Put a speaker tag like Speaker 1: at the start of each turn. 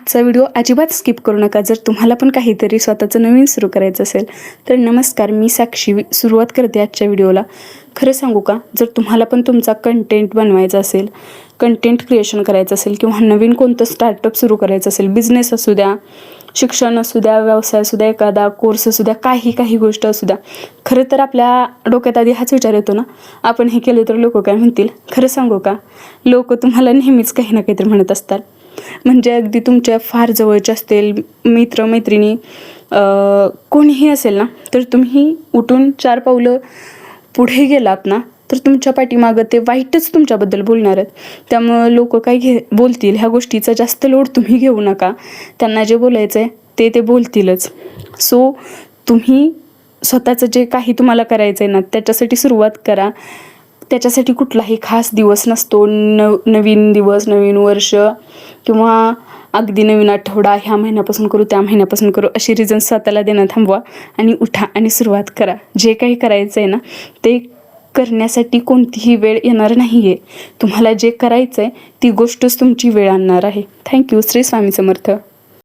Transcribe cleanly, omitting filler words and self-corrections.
Speaker 1: आजचा व्हिडिओ अजिबात स्किप करू नका। जर तुम्हाला पण काहीतरी स्वतःचं नवीन सुरू करायचं असेल तर नमस्कार, मी साक्षी सुरुवात करते आजच्या व्हिडिओला। खरं सांगू का, जर तुम्हाला पण तुमचा कंटेंट बनवायचा असेल, कंटेंट क्रिएशन करायचं असेल किंवा नवीन कोणतं स्टार्टअप सुरू करायचं असेल, बिझनेस असू द्या, शिक्षण असू द्या, व्यवसाय असू द्या, एखादा कोर्स असू द्या, काही गोष्ट असू द्या, खरं तर आपल्या डोक्यात आधी हाच विचार येतो ना, आपण हे केलं तर लोक काय म्हणतील। खरं सांगू का, लोक तुम्हाला नेहमीच काही ना काहीतरी म्हणत असतात। म्हणजे अगदी तुमच्या फार जवळचे असतील मित्र मैत्रिणी, कोणीही असेल ना, तर तुम्ही उठून 4 पावलं पुढे गेलात ना, तर तुमच्या पाठीमागं ते वाईटच तुमच्याबद्दल बोलणार आहेत। त्यामुळं लोक काय बोलतील ह्या गोष्टीचा जास्त लोड तुम्ही घेऊ नका। त्यांना जे बोलायचं आहे ते बोलतीलच। सो तुम्ही स्वतःचं जे काही तुम्हाला करायचं आहे ना, त्याच्यासाठी सुरुवात करा। त्याच्यासाठी कुठलाही खास दिवस नसतो, नवीन दिवस, नवीन वर्ष किंवा अगदी नवीन आठवडा, ह्या महिन्यापासून करू, त्या महिन्यापासून करू, अशी रिझन स्वतःला देणं थांबवा आणि उठा आणि सुरुवात करा। जे काही करायचं आहे ना, ते करण्यासाठी कोणतीही वेळ येणार नाही आहे। तुम्हाला जे करायचं आहे ती गोष्टच तुमची वेळ आणणार आहे। थँक्यू। श्री स्वामी समर्थ।